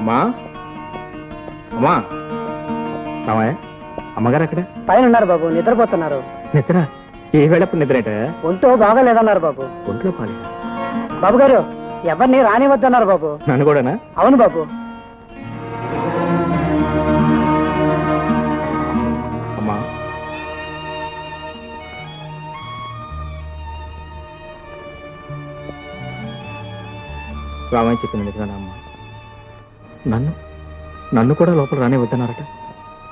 అమ్మా అమ్మా రామయ్య అమ్మగారు అక్కడ పైన ఉన్నారు బాబు, నిద్రపోతున్నారు. నిద్ర? ఏ వేళప్పుడు నిద్రేట? ఒంటో బాగాలేదన్నారు బాబు. ఒంట్లో పాలి బాబు గారు ఎవరిని రానివద్దన్నారు బాబు. నన్ను కూడానా? అవును బాబు. అమ్మా రామయ్య చెప్పిన నిజమేనా అమ్మా? నన్ను కూడా లోపల రానే వద్దన్నారట.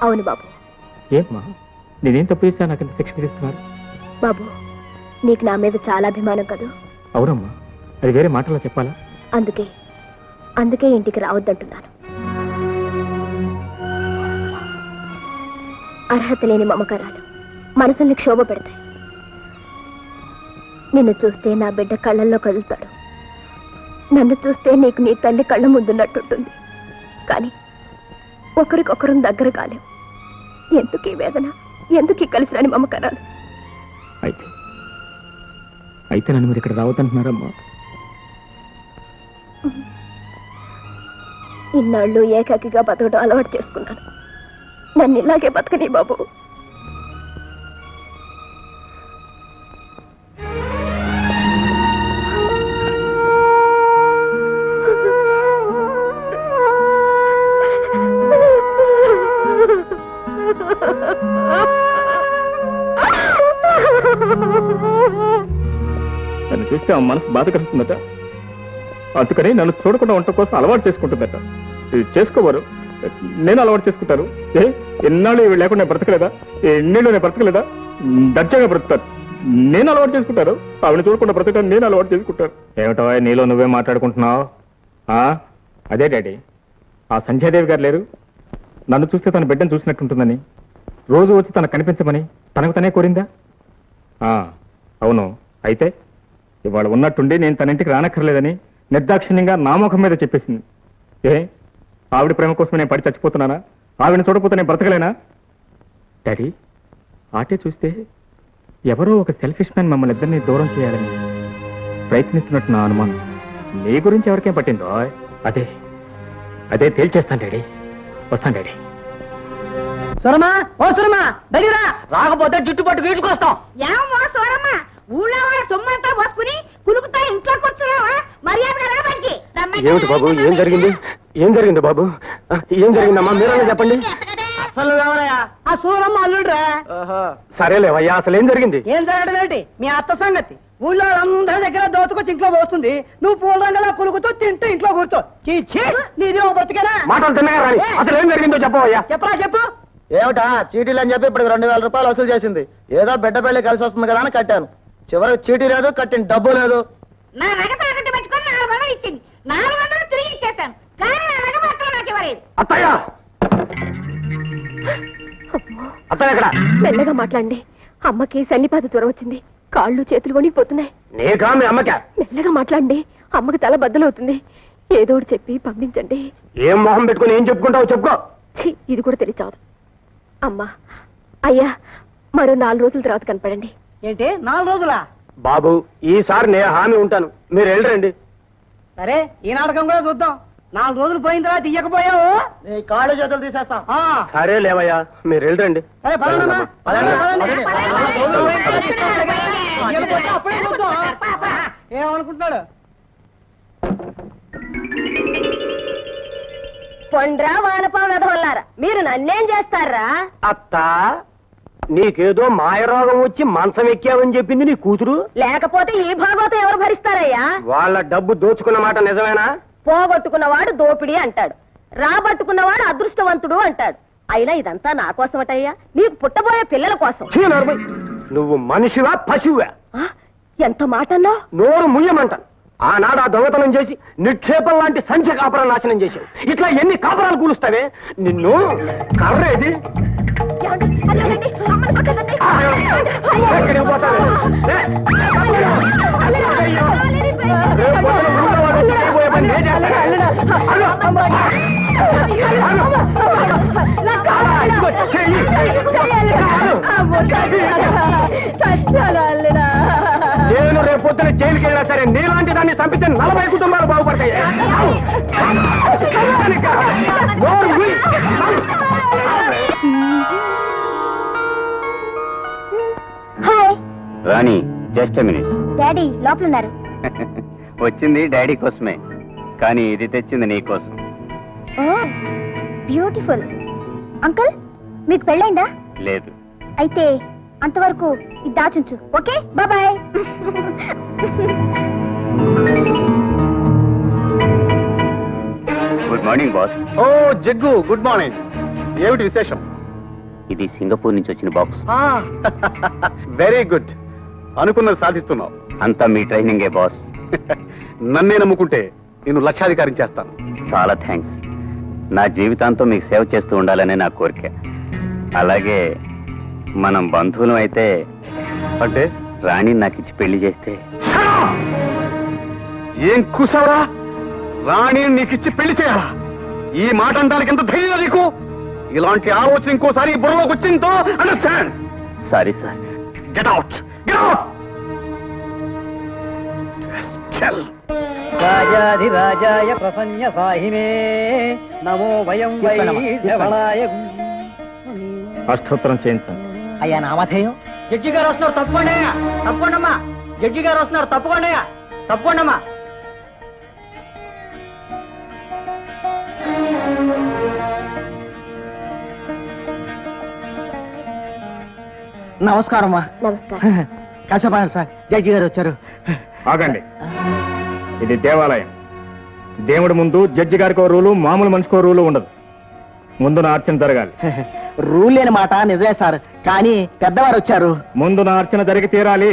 అవును బాబు. ఏమ్మా నేనేం తప్పు చేశా నాకు ఇంత శిక్ష విధిస్తున్నారు? బాబు నీకు నా మీద చాలా అభిమానం కదా. అవునమ్మా, అది వేరే మాటల్లో చెప్పాలా? అందుకే ఇంటికి రావద్దంటున్నాను. అర్హత లేని మమకారాలు మనసుల్ని క్షోభ పెడతాయి. నిన్ను చూస్తే నా బిడ్డ కళ్ళల్లో కదులుతాడు, నన్ను చూస్తే నీకు నీ తల్లి కళ్ళ ముందున్నట్టుంటుంది. కానీ ఒకరికొకరు దగ్గర కాలేం. ఎందుకు ఈ వేదన, ఎందుకు కలిసి రాని మమకారాలు? అయితే నన్ను మీరు ఇక్కడ రావద్దంటున్నారమ్మా? ఇన్నాళ్ళు ఏకాకిగా బతకడం అలవాటు చేసుకున్నాను. నన్ను ఇలాగే బతకని బాబు. నన్ను చూస్తే ఆ మనసు బాధ కలుగుతుందట. అందుకని నన్ను చూడకుండా ఉండటం కోసం అలవాటు చేసుకుంటుందట. చేసుకోవారు, నేను అలవాటు చేసుకుంటాను. ఎన్నాళ్ళు ఇవి లేకుండా నేను బ్రతకలేదా? ఎన్నేళ్ళు నేను బ్రతకలేదా? దర్జాగా బ్రతుకుతాను. నేను అలవాటు చేసుకుంటాను. ఆవిడ చూడకుండా బ్రతకటాను నేను అలవాటు చేసుకుంటాను. ఏమిటో నీలో నువ్వే మాట్లాడుకుంటున్నావు? అదే డాడీ, ఆ సంధ్యాదేవి గారు లేరు, నన్ను చూస్తే తన బిడ్డను చూసినట్టుంటుందని రోజు వచ్చి తనకు కనిపించమని తనకు తనే కోరిందా? అవును. అయితే ఇవాళ ఉన్నట్టుండి నేను తన ఇంటికి రానక్కర్లేదని నిర్దాక్షిణ్యంగా నా ముఖం మీద చెప్పేసింది. ఆవిడ ప్రేమ కోసం నేను పడి చచ్చిపోతున్నానా? ఆవిడని చూడకపోతే నేను బ్రతకలేనా? డాడీ, ఆటే చూస్తే ఎవరో ఒక సెల్ఫిష్ మ్యాన్ మమ్మల్ని ఇద్దరిని దూరం చేయాలని ప్రయత్నిస్తున్నట్టు నా అనుమానం. నీ గురించి ఎవరికేం పట్టిందో అదే తేల్చేస్తాను డాడీ. వస్తాను డాడీ. సురమా, ఓ సురమా, దగ్గర రాకపోతే జుట్టు పట్టు వీడ్చుకొస్తాం. ఏమో సోరమ్మా, ఊళ్ళో వాళ్ళ సొమ్మంతా పోసుకుని కులుకుతా ఇంట్లో కూర్చున్నావా? మర్యాదగా రాబడికి. ఏమిటి బాబు, ఏం జరిగింది? ఏం జరిగింది బాబు? ఏం జరిగిందమ్మా మీరన్నా చెప్పండి. అసలు ఎవరయ్యా? ఆ సూరమ్మ అల్లుడురా. సరేలేవయ్యా, అసలు ఏం జరిగింది? ఏం జరగడం ఏంటి? మీ అత్త సంగతి ఊళ్ళో అందరి దగ్గర దోచుకొచ్చి ఇంట్లో పోస్తుంది. నువ్వు పూల రంగలా కులుకుతూ తింటూ ఇంట్లో కూర్చో. నీది బతికేనా? మాటలు తిన్నగా రాని, అసలు ఏం జరిగిందో చెప్పవయ్యా. చెప్పరా చెప్పు. ఏమిటా చీటీలు అని చెప్పి ఇప్పుడు 2000 రూపాయలు వసూలు చేసింది. ఏదో బిడ్డ పెళ్లి కలిసి వస్తుంది కదా అని కట్టాను. చివరికి చీటీ లేదు, కట్టిన డబ్బు లేదు. నా నగ తాకట్టు పెట్టుకొని 400 ఇచ్చింది. 400 తిరిగి ఇచ్చేస్తాను, కానీ నా నగ మాత్రం నాకు ఇవ్వలేదు. అత్తయ్య, అత్తయ్య ఎక్కడ? మెల్లగా మాట్లాడండి. అమ్మకి సన్నిపాత జ్వరం వచ్చింది, కాళ్ళు చేతులు వణిగిపోతున్నాయి. నీకా మీ అమ్మకా? మెల్లగా మాట్లాడండి, అమ్మకి తల బద్దలవుతుంది. ఏదో ఒకటి చెప్పి పంపించండి. ఏం మొహం పెట్టుకుని ఏం చెప్పుకుంటావు చెప్పుకో. ఇది కూడా తెలియచావదు. అమ్మా, అయ్యా, మరో 4 రోజుల తర్వాత కనపడండి. ఏంటి 4 రోజులా? బాబు, ఈసారి నేను హామీ ఉంటాను, మీరు వెళ్ళరండి. సరే, ఈ నాటకం కూడా చూద్దాం. 4 రోజులు పోయిన తర్వాత ఇయ్యకపోయావు నీ కాళ్ళు చేతులు తీసేస్తాం. సరే లేవయ్యా, మీరు వెళ్ళరండి. సరే పదండమ్మా, అప్పుడే చూద్దాం. ఏమనుకుంటున్నాడు? పొండ్రా వానపాలరా, మీరు నన్నేం చేస్తారా? అత్త, నీకేదో మాయరోగం వచ్చి మంచం ఎక్కావని చెప్పింది నీ కూతురు. లేకపోతే ఈ భాగవతం ఎవరు భరిస్తారయ్యా? వాళ్ళ డబ్బు దోచుకున్న మాట నిజమేనా? పోగొట్టుకున్నవాడు దోపిడీ అంటాడు, రాబట్టుకున్నవాడు అదృష్టవంతుడు అంటాడు. అయినా ఇదంతా నా కోసమటయ్యా, నీకు పుట్టబోయే పిల్లల కోసం. నువ్వు మనిషివా పశువా? ఎంత మాటన్నా? నోరు ముయ్యమంటాను. ఆనాడు ఆ దొంగతనం చేసి నిక్షేపం లాంటి సంఖ్య కాపురాలు నాశనం చేశావు. ఇట్లా ఎన్ని కాపురాలు కూలుస్తావే? నిన్ను కర్రేది నేను రేపొద్దున జైలుకి వెళ్ళినా సరే నీలాంటి దాన్ని చంపితే 40 కుటుంబాలు బాగుపడతాయి. Just minute. డాడీ లోపల ఉన్నారు. వచ్చింది డాడీ కోసమే, కానీ ఇది తెచ్చింది నీ కోసం. ఓ బ్యూటిఫుల్. అంకుల్ మీకు పెళ్ళైందా? లేదు. అయితే అంతవరకు ఇది దాచుంచు. Okay bye. Good morning boss. ఓ జగ్గు, గుడ్ మార్నింగ్. ఏమిటి విశేషం? ఇది సింగపూర్ నుంచి వచ్చిన బాక్స్. Very good. అనుకున్నది సాధిస్తున్నావు. అంతా మీ ట్రైనింగే బాస్. నన్నే నమ్ముకుంటే నేను లక్షాధికారం చేస్తాను. చాలా థ్యాంక్స్. నా జీవితాంతం మీకు సేవ చేస్తూ ఉండాలనే నా కోరిక. అలాగే మనం బంధువులం అయితే అంటే రాణి నాకు ఇచ్చి పెళ్లి చేస్తే. ఏం కూసావరా? రాణి నీకిచ్చి పెళ్లి చేయాలా? ఈ మాట అనడానికి ఎంత ధైర్యం నీకు? ఇలాంటి ఆలోచన ఇంకోసారి ఈ బుర్రలోకి వచ్చిందో understand. Sorry sir. Get out, get out. రాజాధిరాజాయ ప్రసన్న సాహినే నమో వయం వై ధవళాయ. అష్టోత్తరం చేయించాను. అయ్యా నామధేయం. జడ్జి గారు వస్తున్నారు, తప్పకుండా అయ్యా. తప్పకుండా జడ్జి గారు వస్తున్నారు, తప్పకుండా అయ్యా. తప్పకుండా. నమస్కారమ్మా. నమస్కారం. కాసేపాయలు సార్, జడ్జి గారు వచ్చారు. ఆగండి. ఇది దేవాలయం. దేవుడి ముందు జడ్జి గారికి రూలు, మామూలు మనిషికో రూలు ఉండదు. ముందు నా అర్చన జరగాలి. రూల్ లేని మాట నిజమే సార్, కానీ పెద్దవారు వచ్చారు. ముందు నా అర్చన జరిగి తీరాలి.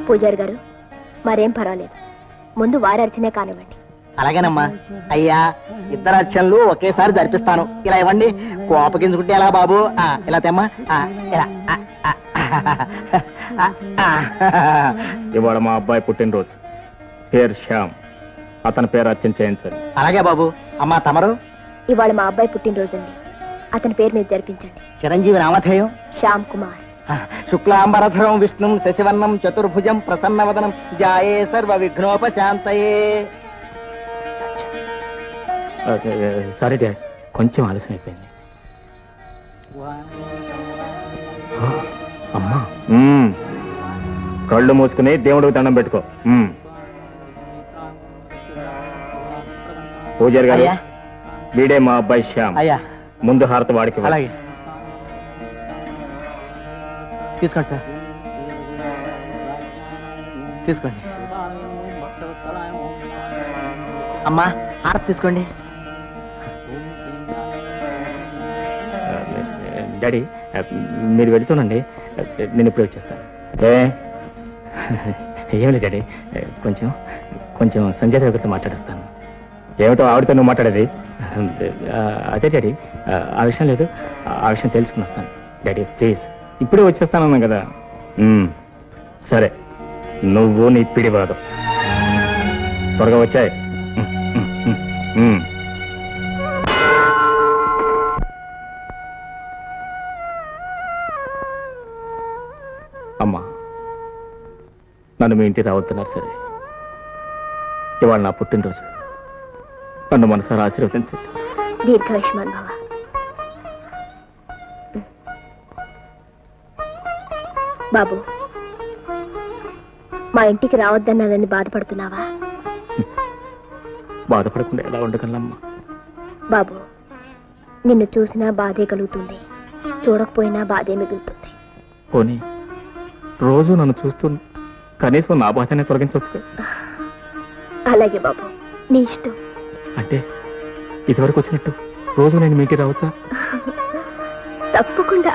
పూజారి గారు మరేం పర్వాలేదు, ముందు వారి అర్చనే కానివ్వండి. అలాగేనమ్మా. అయ్యా, ఇద్దరు అర్చనలు ఒకేసారి జరిపిస్తాను. ఇలా ఇవ్వండి. కోపగించుకుంటే ఎలా బాబు? ఇలా తెమ్మా. ఇలా. ఇవాళ మా అబ్బాయి పుట్టినరోజు. పేరు శ్యామ్. అతని పేరు అర్చన చేయించాలి. అలాగే బాబు. అమ్మా తమరు? ఇవాళ మా అబ్బాయి పుట్టినరోజండి, అతని పేరు మీద జరిపించండి. చిరంజీవి నామధేయం? శ్యామ్ కుమార్. శుక్లాంబరధరం విష్ణుం శశివర్ణం చతుర్భుజం ప్రసన్నవదనం జాయే సర్వ విఘ్నోపశాంతయే. సారీ డాడ్, కొంచెం ఆలస్యం అయిపోయింది. అమ్మా, కళ్ళు మూసుకుని దేవుడికి దండం పెట్టుకో. పూజారి గారు, అయ్యా. వీడే మా అబ్బాయి శ్యామ్. అయ్యా. ముందు హారతి వాడికి ఇవ్వండి. అలాగే తీసుకోండి సార్, తీసుకోండి. అమ్మా హారతి తీసుకోండి. డాడీ, మీరు వెళ్తుండండి, నేను ఇప్పుడు వచ్చేస్తాను. ఏం లేదు డాడీ, కొంచెం కొంచెం సంజయ్ దగ్గరతో మాట్లాడేస్తాను. ఏమిటో ఆవిడతో నువ్వు మాట్లాడేది? అదే డాడీ, ఆ విషయం లేదు, ఆ విషయం తెలుసుకుని వస్తాను. డాడీ ప్లీజ్, ఇప్పుడే వచ్చేస్తానన్నా కదా. సరే, నువ్వు నీ పిడివాదం త్వరగా వచ్చాయి. అమ్మా, నన్ను మీ ఇంటికి రావద్దన్నారు సరే, ఇవాళ నా పుట్టినరోజు. నన్ను మనసారా ఆశీర్వదించండి. దీర్ఘాయుష్మాన్ భవ. బాబు, మా ఇంటికి రావద్దన్నానని బాధపడుతున్నావా? బాధపడకుండా ఎలా ఉండగలమ్మా? బాబు, నిన్ను చూసినా బాధే కలుగుతుంది, చూడకపోయినా బాధే మిగులుతుంది. పోనీ రోజు నన్ను చూస్తూ కనీసం నా బాధనే తొలగించవచ్చు. అలాగే బాబు, నీ ఇష్టం. అంటే ఇదివరకు వచ్చినట్టు రోజు నేను మీ ఇంటికి రావచ్చా? తప్పకుండా.